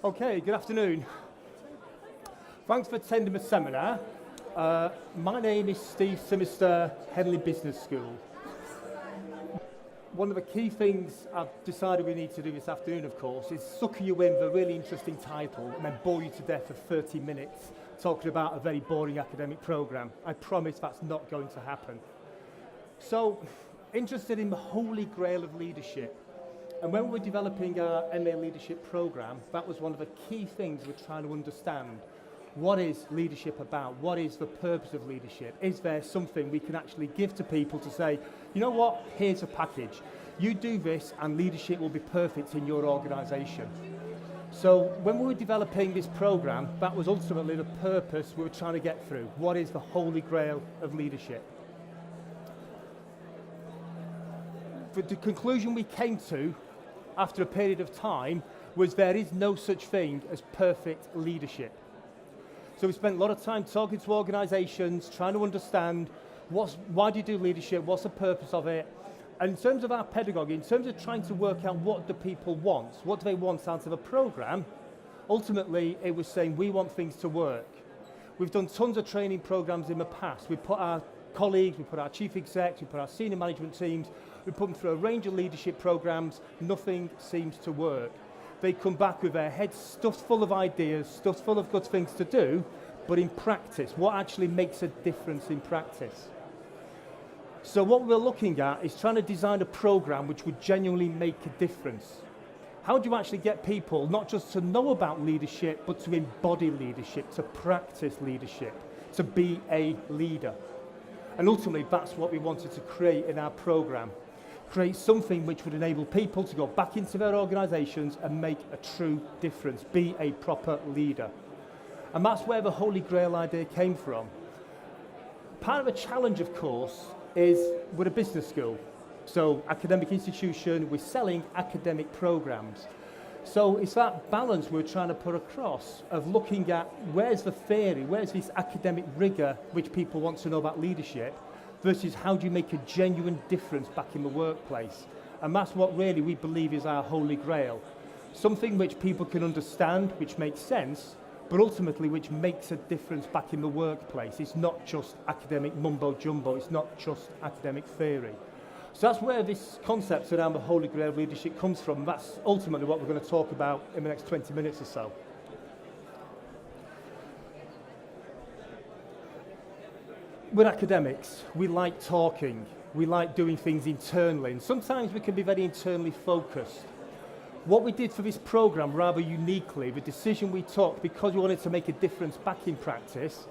Okay, good afternoon. Thanks for attending the seminar. My name is Steve Simister, Henley Business School. One of the key things I've decided we need to do this afternoon, of course, is sucker you in with a really interesting title and then bore you to death for 30 minutes talking about a very boring academic program. I promise that's not going to happen. So, interested in the Holy Grail of leadership. And when we were developing our MA leadership program, that was one of the key things we're trying to understand. What is leadership about? What is the purpose of leadership? Is there something we can actually give to people to say, you know what, here's a package. You do this and leadership will be perfect in your organisation. So when we were developing this program, that was ultimately the purpose we were trying to get through. What is the Holy Grail of leadership? The conclusion we came to after a period of time was there is no such thing as perfect leadership. So we spent a lot of time talking to organisations, trying to understand why do you do leadership, what's the purpose of it, and in terms of our pedagogy, in terms of trying to work out what do people want, what do they want out of a programme, ultimately it was saying we want things to work. We've done tons of training programmes in the past. We put our colleagues, we put our chief execs, we put our senior management teams, we put them through a range of leadership programmes, nothing seems to work. They come back with their heads stuffed full of ideas, stuffed full of good things to do, but in practice, what actually makes a difference in practice? So what we're looking at is trying to design a programme which would genuinely make a difference. How do you actually get people not just to know about leadership, but to embody leadership, to practice leadership, to be a leader? And ultimately, that's what we wanted to create in our programme. Create something which would enable people to go back into their organisations and make a true difference, be a proper leader. And that's where the Holy Grail idea came from. Part of the challenge, of course, is we're a business school. So, academic institution, we're selling academic programmes. So it's that balance we're trying to put across of looking at where's the theory, where's this academic rigour which people want to know about leadership, versus how do you make a genuine difference back in the workplace. And that's what really we believe is our Holy Grail. Something which people can understand, which makes sense, but ultimately which makes a difference back in the workplace. It's not just academic mumbo-jumbo, it's not just academic theory. So that's where this concept around the Holy Grail of leadership comes from. That's ultimately what we're going to talk about in the next 20 minutes or so. We're academics, we like talking, we like doing things internally, and sometimes we can be very internally focused. What we did for this programme, rather uniquely, the decision we took, because we wanted to make a difference back in practice,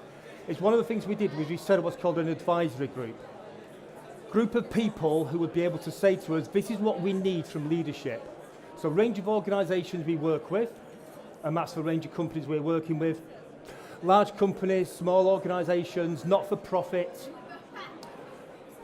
is one of the things we did was we set up what's called an advisory group of people who would be able to say to us, this is what we need from leadership. So a range of organisations we work with, and that's the range of companies we're working with. Large companies, small organisations, not-for-profit,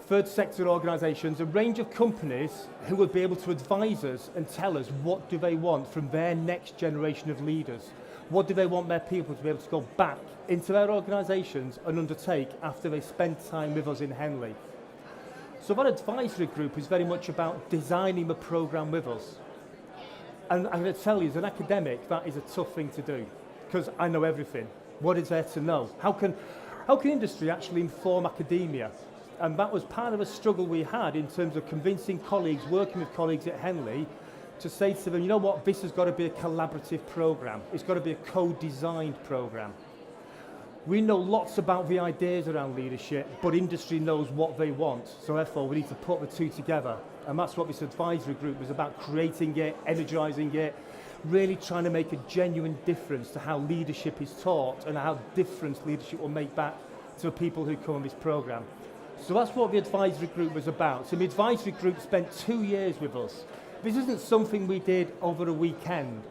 third sector organisations, a range of companies who would be able to advise us and tell us what do they want from their next generation of leaders. What do they want their people to be able to go back into their organisations and undertake after they spend time with us in Henley. So that advisory group is very much about designing the programme with us. And I'm going to tell you, as an academic, that is a tough thing to do, because I know everything. What is there to know? How can industry actually inform academia? And that was part of a struggle we had in terms of convincing colleagues, working with colleagues at Henley, to say to them, you know what, this has got to be a collaborative programme. It's got to be a co-designed programme. We know lots about the ideas around leadership, but industry knows what they want. So therefore, we need to put the two together. And that's what this advisory group was about, creating it, energising it, really trying to make a genuine difference to how leadership is taught and how difference leadership will make back to the people who come on this programme. So that's what the advisory group was about. So the advisory group spent 2 years with us. This isn't something we did over a weekend.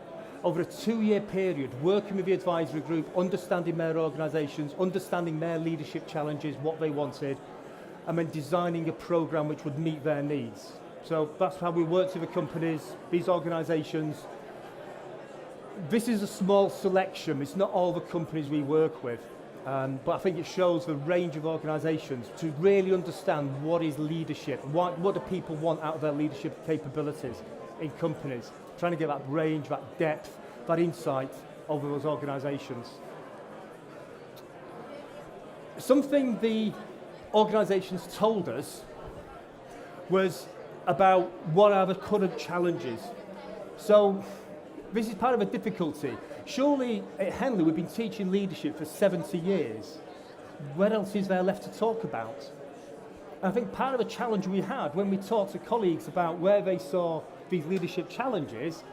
Over a 2-year period, working with the advisory group, understanding their organisations, understanding their leadership challenges, what they wanted, and then designing a programme which would meet their needs. So that's how we worked with the companies, these organisations. This is a small selection. It's not all the companies we work with, but I think it shows the range of organisations to really understand what is leadership, what do people want out of their leadership capabilities in companies, trying to get that range, that depth, that insight over those organisations. Something the organisations told us was about what are the current challenges. So this is part of a difficulty. Surely at Henley we've been teaching leadership for 70 years. What else is there left to talk about? And I think part of the challenge we had when we talked to colleagues about where they saw these leadership challenges,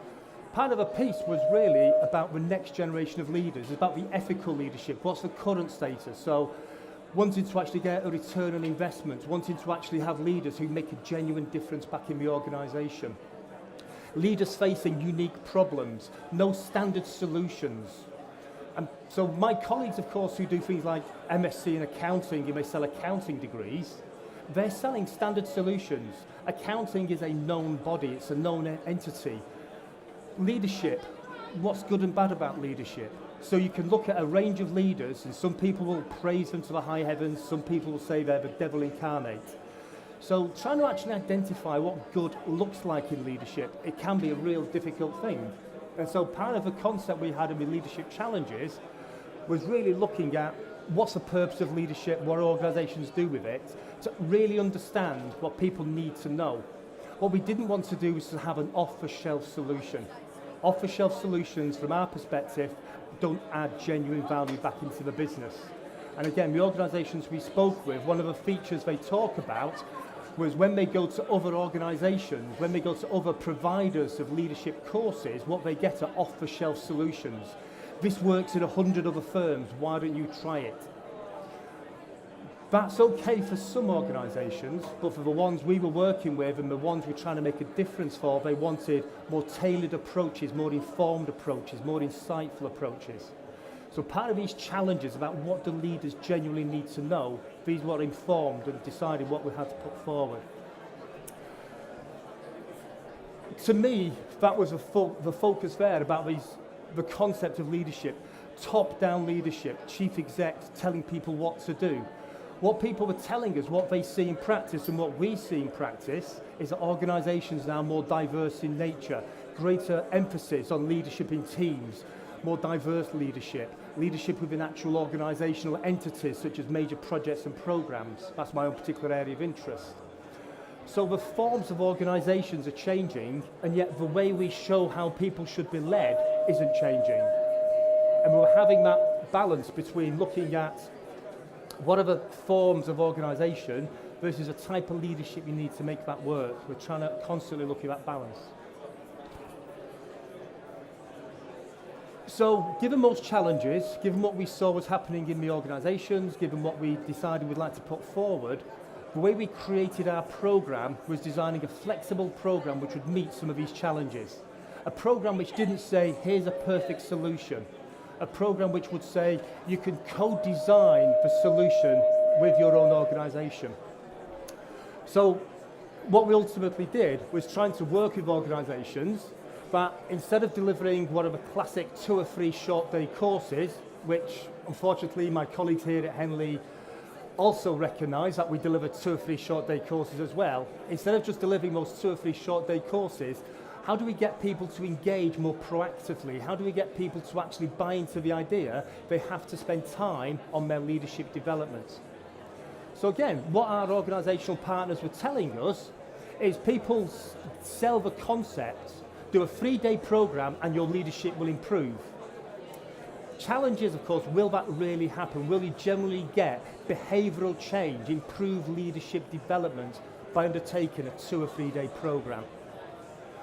part of a piece was really about the next generation of leaders, about the ethical leadership, what's the current status. So wanting to actually get a return on investment, wanting to actually have leaders who make a genuine difference back in the organisation. Leaders facing unique problems, no standard solutions. And so my colleagues, of course, who do things like MSc in accounting, and they sell accounting degrees, they're selling standard solutions. Accounting is a known body, it's a known entity. Leadership, what's good and bad about leadership? So you can look at a range of leaders, and some people will praise them to the high heavens, some people will say they're the devil incarnate. So trying to actually identify what good looks like in leadership, it can be a real difficult thing. And so part of the concept we had in the leadership challenges was really looking at what's the purpose of leadership, what organisations do with it, to really understand what people need to know. What we didn't want to do was to have an off-the-shelf solution. Off-the-shelf solutions, from our perspective, don't add genuine value back into the business. And again, the organisations we spoke with, one of the features they talk about was when they go to other organisations, when they go to other providers of leadership courses, what they get are off-the-shelf solutions. This works in 100 other firms, why don't you try it? That's okay for some organisations, but for the ones we were working with and the ones we're trying to make a difference for, they wanted more tailored approaches, more informed approaches, more insightful approaches. So part of these challenges about what the leaders genuinely need to know, these were informed and decided what we had to put forward. To me, that was the focus there about the concept of leadership, top-down leadership, chief execs telling people what to do. What people were telling us, what they see in practice and what we see in practice, is that organisations now more diverse in nature, greater emphasis on leadership in teams, more diverse leadership, leadership within actual organisational entities such as major projects and programmes. That's my own particular area of interest. So the forms of organisations are changing, and yet the way we show how people should be led isn't changing. And we're having that balance between looking at what are the forms of organisation versus a type of leadership you need to make that work. We're trying to constantly look at that balance. So given those challenges, given what we saw was happening in the organisations, given what we decided we'd like to put forward, the way we created our programme was designing a flexible programme which would meet some of these challenges. A programme which didn't say, here's a perfect solution. A programme which would say, you can co-design the solution with your own organisation. So what we ultimately did was trying to work with organisations that instead of delivering one of the classic 2 or 3 short day courses, which unfortunately my colleagues here at Henley also recognise that we deliver 2 or 3 short day courses as well, instead of just delivering those 2 or 3 short day courses, how do we get people to engage more proactively? How do we get people to actually buy into the idea they have to spend time on their leadership development? So again, what our organisational partners were telling us is people sell the concept, do a 3-day programme and your leadership will improve. Challenge is, of course, will that really happen? Will you generally get behavioural change, improved leadership development by undertaking a 2 or 3-day programme?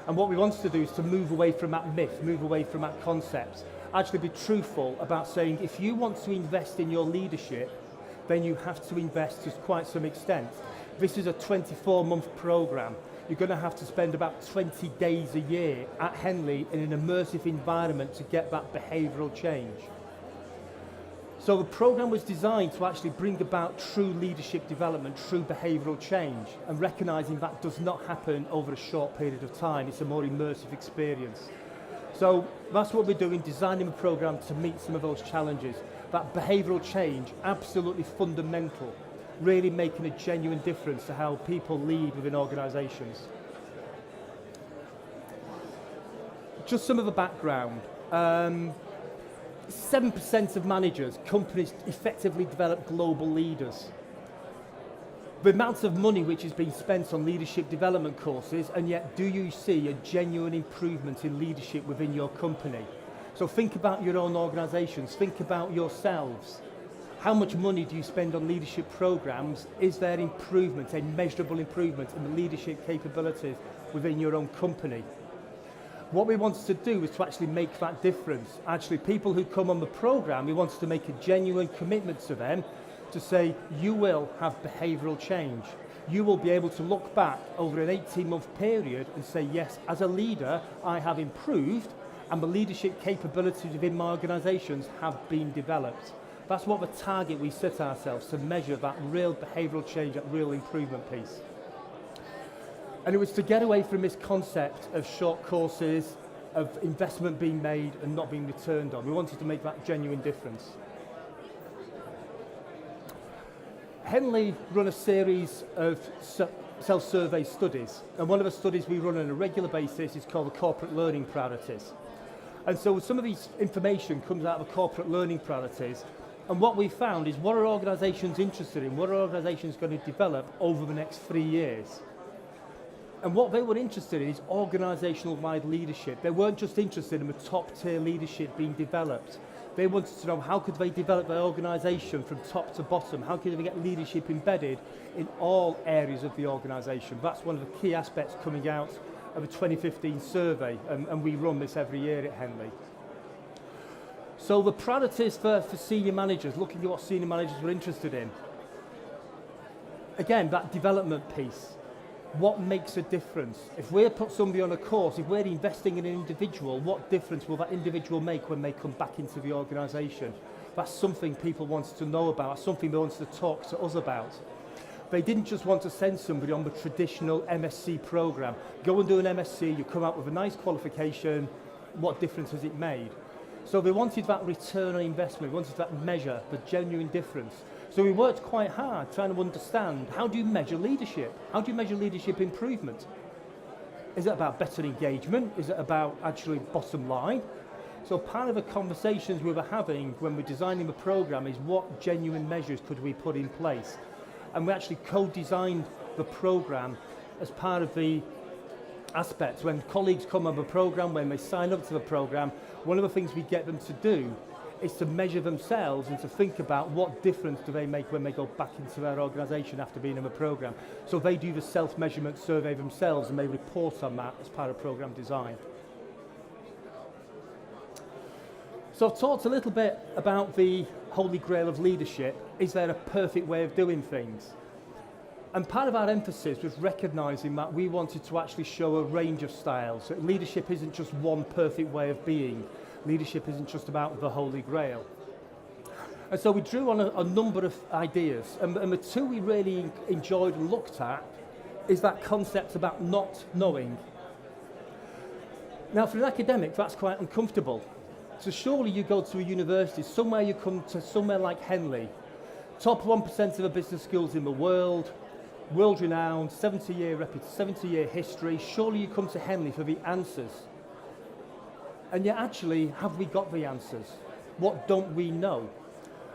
And what we wanted to do is to move away from that myth, move away from that concept, actually be truthful about saying if you want to invest in your leadership, then you have to invest to quite some extent. This is a 24-month programme. You're going to have to spend about 20 days a year at Henley in an immersive environment to get that behavioural change. So the programme was designed to actually bring about true leadership development, true behavioural change, and recognising that does not happen over a short period of time. It's a more immersive experience. So that's what we're doing, designing a programme to meet some of those challenges. That behavioural change, absolutely fundamental, really making a genuine difference to how people lead within organisations. Just some of the background. 7% of managers, companies effectively develop global leaders. The amount of money which is being spent on leadership development courses, and yet do you see a genuine improvement in leadership within your company? So think about your own organisations, think about yourselves. How much money do you spend on leadership programs? Is there improvement, a measurable improvement in the leadership capabilities within your own company? What we wanted to do was to actually make that difference. Actually, people who come on the program, we wanted to make a genuine commitment to them to say, you will have behavioural change. You will be able to look back over an 18-month period and say, yes, as a leader, I have improved, and the leadership capabilities within my organisations have been developed. That's what the target we set ourselves, to measure that real behavioural change, that real improvement piece. And it was to get away from this concept of short courses, of investment being made and not being returned on. We wanted to make that genuine difference. Henley run a series of self-survey studies, and one of the studies we run on a regular basis is called the Corporate Learning Priorities. And so some of these information comes out of the Corporate Learning Priorities, and what we found is, what are organisations interested in? What are organisations going to develop over the next 3 years? And what they were interested in is organisational-wide leadership. They weren't just interested in the top-tier leadership being developed. They wanted to know, how could they develop their organisation from top to bottom? How could they get leadership embedded in all areas of the organisation? That's one of the key aspects coming out of a 2015 survey, and we run this every year at Henley. So the priorities for senior managers, looking at what senior managers were interested in. Again, that development piece. What makes a difference? If we put somebody on a course, if we're investing in an individual, what difference will that individual make when they come back into the organisation? That's something people wanted to know about, something they wanted to talk to us about. They didn't just want to send somebody on the traditional MSc programme. Go and do an MSc, you come out with a nice qualification, what difference has it made? So they wanted that return on investment, they wanted that measure, the genuine difference. So we worked quite hard trying to understand, how do you measure leadership? How do you measure leadership improvement? Is it about better engagement? Is it about actually bottom line? So part of the conversations we were having when we're designing the programme is, what genuine measures could we put in place? And we actually co-designed the programme as part of the aspects. When colleagues come on the programme, when they sign up to the programme, one of the things we get them to do is to measure themselves and to think about what difference do they make when they go back into their organisation after being in the programme. So they do the self-measurement survey themselves and they report on that as part of programme design. So I've talked a little bit about the Holy Grail of leadership. Is there a perfect way of doing things? And part of our emphasis was recognising that we wanted to actually show a range of styles. So leadership isn't just one perfect way of being. Leadership isn't just about the Holy Grail. And so we drew on a number of ideas, and the two we really enjoyed and looked at is that concept about not knowing. Now for an academic, that's quite uncomfortable. So surely you go to a university, somewhere you come to somewhere like Henley, top 1% of the business schools in the world, world-renowned, 70-year history. Surely you come to Henley for the answers. And yet actually, have we got the answers? What don't we know?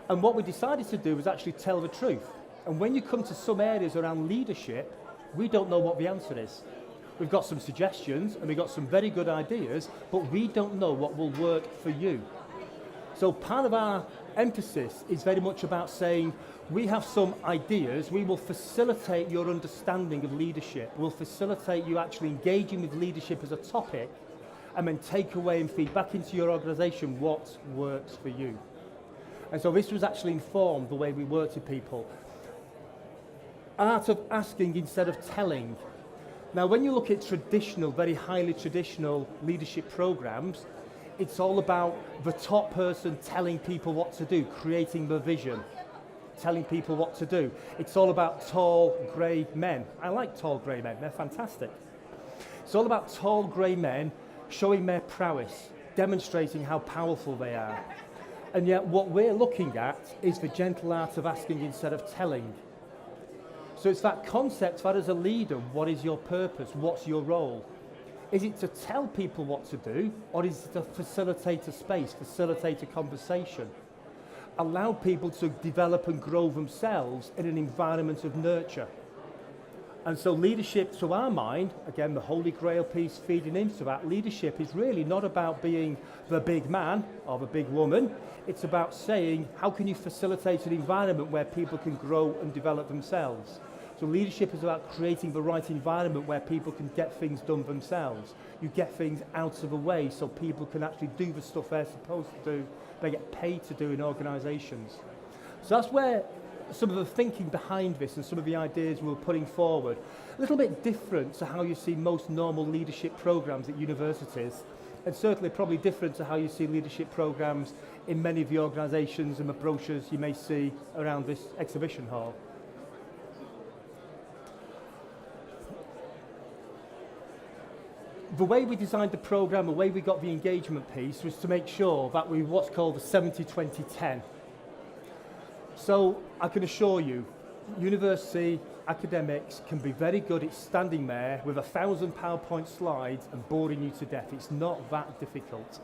And what we decided to do was actually tell the truth. And when you come to some areas around leadership, we don't know what the answer is. We've got some suggestions and we've got some very good ideas, but we don't know what will work for you. So part of our emphasis is very much about saying, we have some ideas, we will facilitate your understanding of leadership, we'll facilitate you actually engaging with leadership as a topic, and then take away and feed back into your organisation what works for you. And so this was actually informed the way we worked with people. Art of asking instead of telling. Now when you look at traditional, very highly traditional leadership programmes, it's all about the top person telling people what to do, creating the vision, telling people what to do. It's all about tall, grey men. I like tall, grey men, they're fantastic. It's all about tall, grey men showing their prowess, demonstrating how powerful they are. And yet what we're looking at is the gentle art of asking instead of telling. So it's that concept that as a leader, what is your purpose? What's your role? Is it to tell people what to do, or is it to facilitate a space, facilitate a conversation? Allow people to develop and grow themselves in an environment of nurture. And so leadership, to our mind, again, the Holy Grail piece feeding into that, leadership is really not about being the big man or the big woman. It's about saying, how can you facilitate an environment where people can grow and develop themselves? So leadership is about creating the right environment where people can get things done themselves. You get things out of the way so people can actually do the stuff they're supposed to do, they get paid to do in organisations. So that's where some of the thinking behind this and some of the ideas we're putting forward, a little bit different to how you see most normal leadership programs at universities, and certainly probably different to how you see leadership programs in many of the organisations and the brochures you may see around this exhibition hall. The way we designed the programme, the way we got the engagement piece was to make sure that we what's called the 70-20-10. So I can assure you, university academics can be very good at standing there with 1,000 PowerPoint slides and boring you to death. It's not that difficult.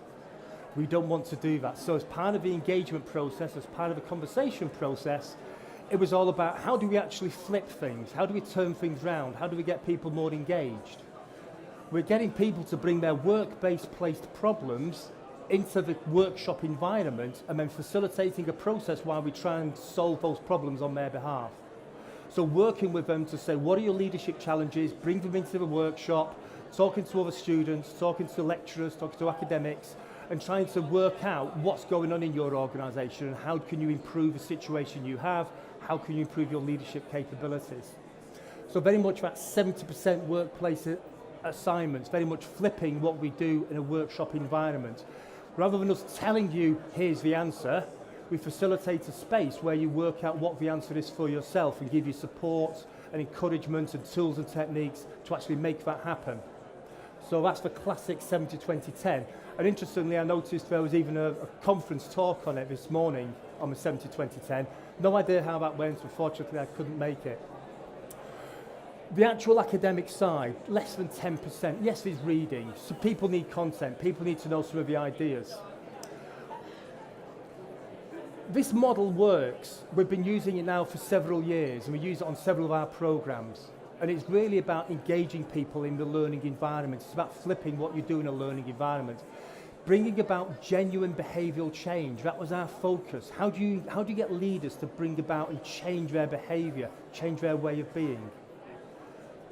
We don't want to do that. So as part of the engagement process, as part of the conversation process, it was all about how do we actually flip things? How do we turn things around? How do we get people more engaged? We're getting people to bring their work-based placed problems into the workshop environment and then facilitating a process while we try and solve those problems on their behalf. So working with them to say, what are your leadership challenges, bring them into the workshop, talking to other students, talking to lecturers, talking to academics, and trying to work out what's going on in your organisation and how can you improve the situation you have, how can you improve your leadership capabilities. So very much that 70% workplace assignments, very much flipping what we do in a workshop environment. Rather than us telling you, here's the answer, we facilitate a space where you work out what the answer is for yourself and give you support and encouragement and tools and techniques to actually make that happen. So that's the classic 70-20-10. And interestingly, I noticed there was even a conference talk on it this morning on the 70-20-10. No idea how that went, unfortunately I couldn't make it. The actual academic side, less than 10%. Yes, there's reading. So people need content. People need to know some of the ideas. This model works. We've been using it now for several years, and we use it on several of our programs. And it's really about engaging people in the learning environment. It's about flipping what you do in a learning environment. Bringing about genuine behavioural change. That was our focus. How do you get leaders to bring about and change their behaviour, change their way of being?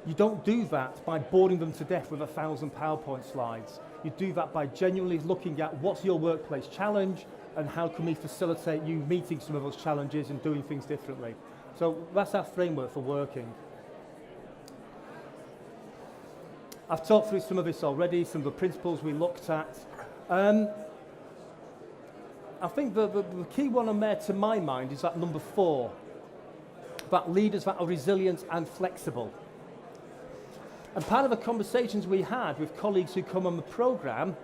You don't do that by boring them to death with 1,000 PowerPoint slides. You do that by genuinely looking at what's your workplace challenge and how can we facilitate you meeting some of those challenges and doing things differently. So that's our framework for working. I've talked through some of this already, some of the principles we looked at. I think the key one on there to my mind is that number 4, that leaders that are resilient and flexible. And part of the conversations we had with colleagues who come on the programme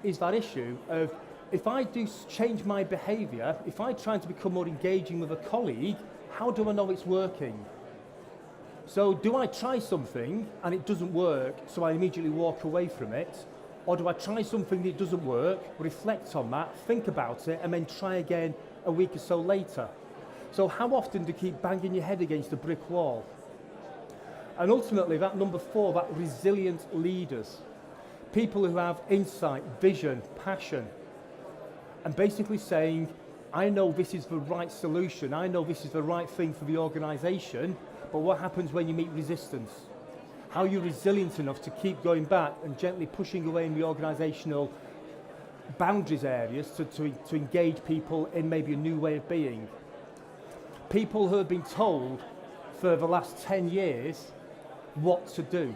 is that issue of if I do change my behaviour, if I try to become more engaging with a colleague, how do I know it's working? So do I try something and it doesn't work, so I immediately walk away from it? Or do I try something that doesn't work, reflect on that, think about it, and then try again a week or so later? So how often do you keep banging your head against a brick wall? And ultimately, that number 4, that resilient leaders, people who have insight, vision, passion, and basically saying, I know this is the right solution, I know this is the right thing for the organisation, but what happens when you meet resistance? How are you resilient enough to keep going back and gently pushing away in the organisational boundaries areas to engage people in maybe a new way of being? People who have been told for the last 10 years what to do.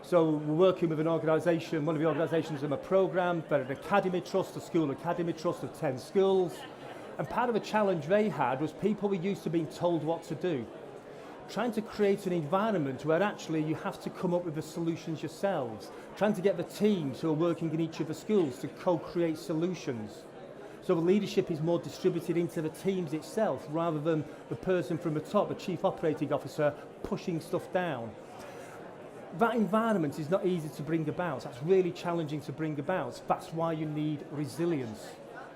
So we're working with an organisation, one of the organisations in the programme, they're an academy trust, a school academy trust of 10 schools. And part of the challenge they had was people were used to being told what to do. Trying to create an environment where actually you have to come up with the solutions yourselves. Trying to get the teams who are working in each of the schools to co-create solutions. So the leadership is more distributed into the teams itself rather than the person from the top, the chief operating officer, pushing stuff down. That environment is not easy to bring about. That's really challenging to bring about. That's why you need resilience.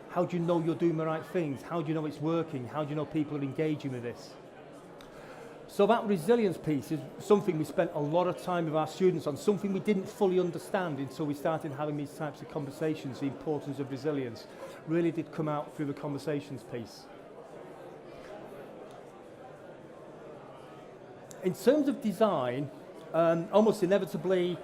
How do you know you're doing the right things? How do you know it's working? How do you know people are engaging with this? So that resilience piece is something we spent a lot of time with our students on, something we didn't fully understand until we started having these types of conversations. The importance of resilience really did come out through the conversations piece. In terms of design, almost inevitably,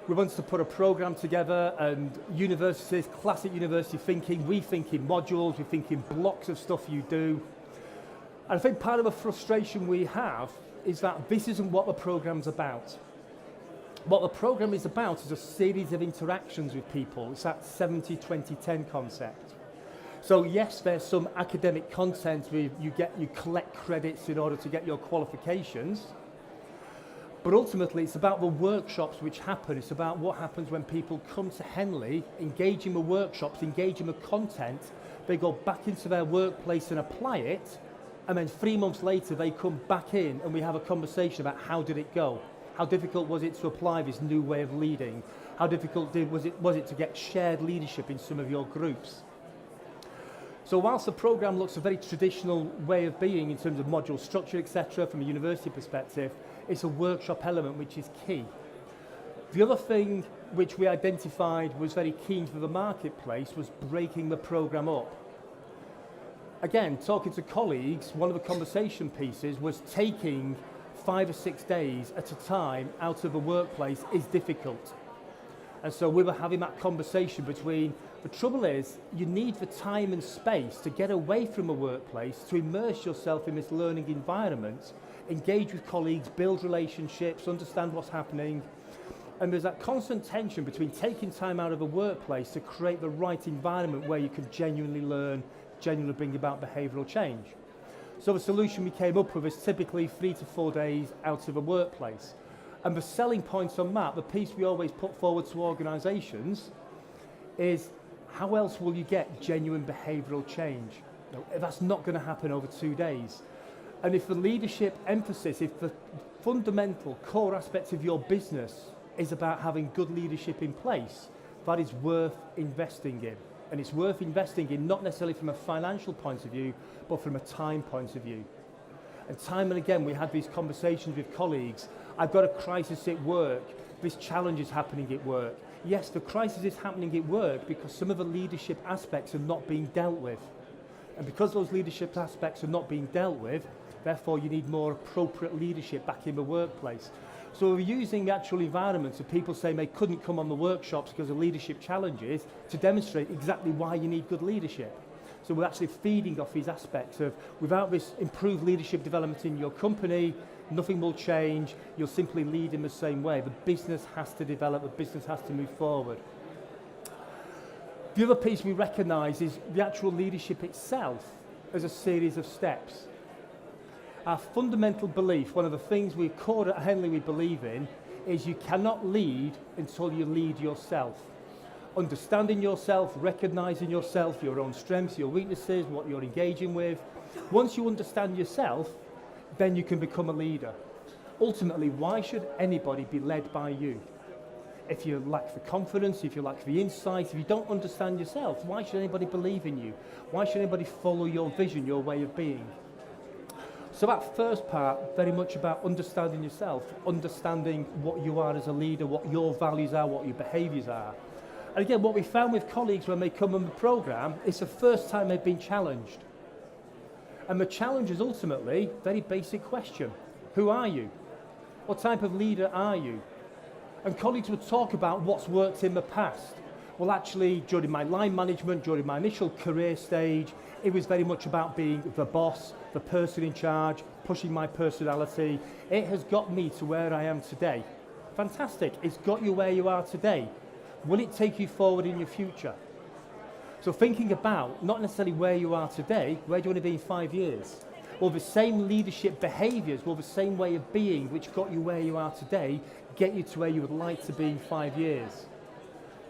we wanted to put a program together, and universities, classic university thinking, we think in modules, we think in blocks of stuff you do. And I think part of the frustration we have is that this isn't what the program's about. What the program is about is a series of interactions with people. It's that 70-20-10 concept. So yes, there's some academic content where you collect credits in order to get your qualifications. But ultimately, it's about the workshops which happen. It's about what happens when people come to Henley, engage in the workshops, engage in the content, they go back into their workplace and apply it, and then 3 months later they come back in and we have a conversation about how did it go? How difficult was it to apply this new way of leading? How difficult was it to get shared leadership in some of your groups? So whilst the programme looks a very traditional way of being in terms of module structure, etc., from a university perspective, it's a workshop element which is key. The other thing which we identified was very keen for the marketplace was breaking the programme up. Again, talking to colleagues, one of the conversation pieces was taking 5 or 6 days at a time out of the workplace is difficult. And so we were having that conversation between, the trouble is, you need the time and space to get away from the workplace, to immerse yourself in this learning environment, engage with colleagues, build relationships, understand what's happening. And there's that constant tension between taking time out of the workplace to create the right environment where you can genuinely learn, genuinely bring about behavioural change. So the solution we came up with is typically 3 to 4 days out of a workplace. And the selling points on that, the piece we always put forward to organisations, is how else will you get genuine behavioural change? You know, that's not going to happen over 2 days. And if the leadership emphasis, if the fundamental core aspect of your business is about having good leadership in place, that is worth investing in. And it's worth investing in not necessarily from a financial point of view, but from a time point of view. And time and again, we had these conversations with colleagues. I've got a crisis at work. This challenge is happening at work. Yes, the crisis is happening at work because some of the leadership aspects are not being dealt with. And because those leadership aspects are not being dealt with, therefore you need more appropriate leadership back in the workplace. So we're using the actual environments of people saying they couldn't come on the workshops because of leadership challenges to demonstrate exactly why you need good leadership. So we're actually feeding off these aspects of, without this improved leadership development in your company, nothing will change, you'll simply lead in the same way. The business has to develop, the business has to move forward. The other piece we recognise is the actual leadership itself as a series of steps. Our fundamental belief, one of the things we core at Henley we believe in, is you cannot lead until you lead yourself. Understanding yourself, recognising yourself, your own strengths, your weaknesses, what you're engaging with. Once you understand yourself, then you can become a leader. Ultimately, why should anybody be led by you? If you lack the confidence, if you lack the insight, if you don't understand yourself, why should anybody believe in you? Why should anybody follow your vision, your way of being? So that first part, very much about understanding yourself, understanding what you are as a leader, what your values are, what your behaviours are. And again, what we found with colleagues when they come on the programme, it's the first time they've been challenged. And the challenge is ultimately a very basic question. Who are you? What type of leader are you? And colleagues would talk about what's worked in the past. Well, actually, during my line management, during my initial career stage, it was very much about being the boss, the person in charge, pushing my personality. It has got me to where I am today. Fantastic. It's got you where you are today. Will it take you forward in your future? So thinking about not necessarily where you are today, where do you want to be in 5 years? Will the same leadership behaviours, will the same way of being which got you where you are today, get you to where you would like to be in 5 years?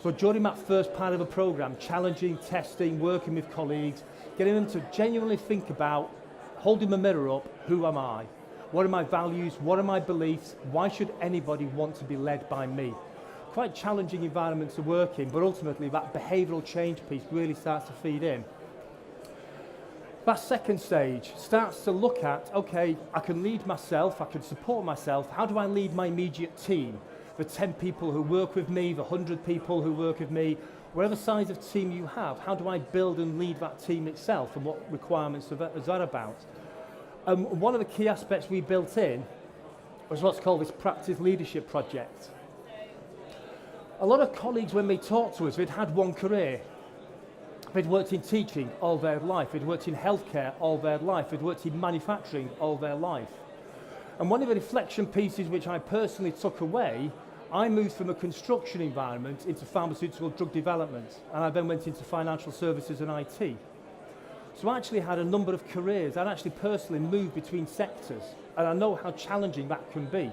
So during that first part of the programme, challenging, testing, working with colleagues, getting them to genuinely think about, holding the mirror up, who am I? What are my values? What are my beliefs? Why should anybody want to be led by me? Quite challenging environment to work in, but ultimately that behavioural change piece really starts to feed in. That second stage starts to look at, okay, I can lead myself, I can support myself. How do I lead my immediate team? The 10 people who work with me, the 100 people who work with me, whatever size of team you have, how do I build and lead that team itself, and what requirements is that about? One of the key aspects we built in was what's called this practice leadership project. A lot of colleagues, when they talked to us, they'd had one career. They'd worked in teaching all their life, they'd worked in healthcare all their life, they'd worked in manufacturing all their life. And one of the reflection pieces which I personally took away, I moved from a construction environment into pharmaceutical drug development, and I then went into financial services and IT. So I actually had a number of careers. I'd actually personally moved between sectors, and I know how challenging that can be.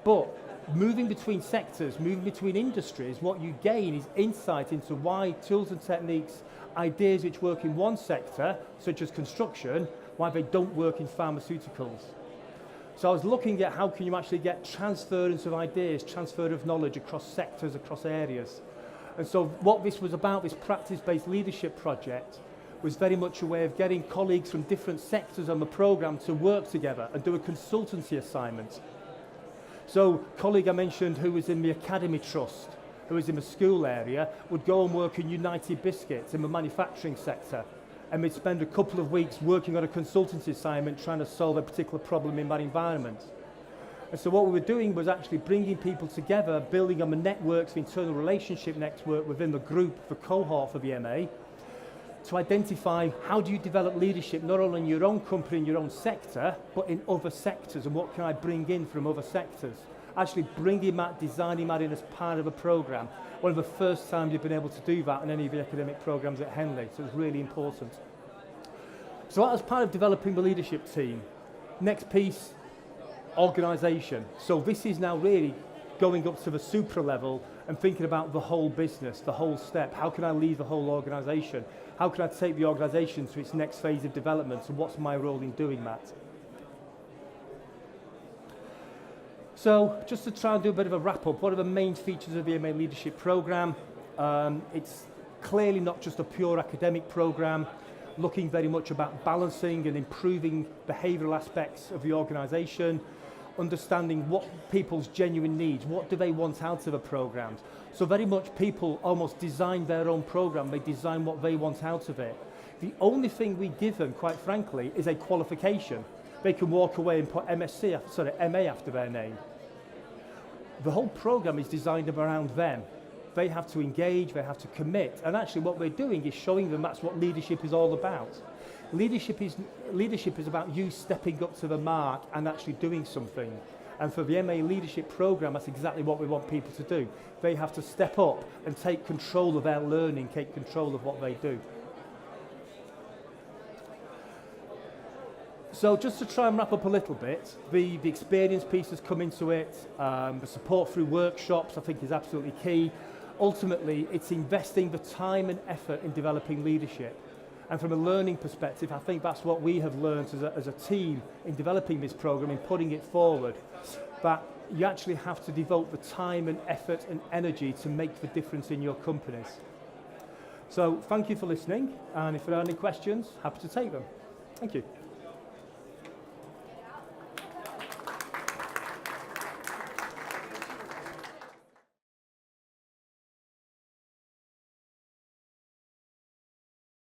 But moving between sectors, moving between industries, what you gain is insight into why tools and techniques, ideas which work in one sector, such as construction, why they don't work in pharmaceuticals. So I was looking at how can you actually get transference of ideas, transfer of knowledge across sectors, across areas. And so what this was about, this practice-based leadership project, was very much a way of getting colleagues from different sectors on the programme to work together and do a consultancy assignment. So, colleague I mentioned who was in the Academy Trust, who was in the school area, would go and work in United Biscuits in the manufacturing sector, and we'd spend a couple of weeks working on a consultancy assignment trying to solve a particular problem in that environment. And so what we were doing was actually bringing people together, building on the networks, the internal relationship network within the group, the cohort for the MA, to identify how do you develop leadership not only in your own company, in your own sector, but in other sectors, and what can I bring in from other sectors? Actually bringing that, designing that in as part of a programme. One of the first times you've been able to do that in any of the academic programmes at Henley, so it's really important. So that was part of developing the leadership team. Next piece, organisation. So this is now really going up to the supra level and thinking about the whole business, the whole step. How can I lead the whole organisation? How can I take the organisation to its next phase of development, and what's my role in doing that? So just to try and do a bit of a wrap up, what are the main features of the MA Leadership Programme? It's clearly not just a pure academic programme, looking very much about balancing and improving behavioural aspects of the organisation, understanding what people's genuine needs, what do they want out of a programme. So very much people almost design their own programme, they design what they want out of it. The only thing we give them, quite frankly, is a qualification. They can walk away and put MA after their name. The whole programme is designed around them. They have to engage, they have to commit, and actually what we're doing is showing them that's what leadership is all about. Leadership is about you stepping up to the mark and actually doing something. And for the MA Leadership Programme, that's exactly what we want people to do. They have to step up and take control of their learning, take control of what they do. So just to try and wrap up a little bit, the experience pieces come into it, the support through workshops I think is absolutely key. Ultimately, it's investing the time and effort in developing leadership. And from a learning perspective, I think that's what we have learned as a team in developing this programme, in putting it forward, that you actually have to devote the time and effort and energy to make the difference in your companies. So thank you for listening, and if there are any questions, happy to take them. Thank you.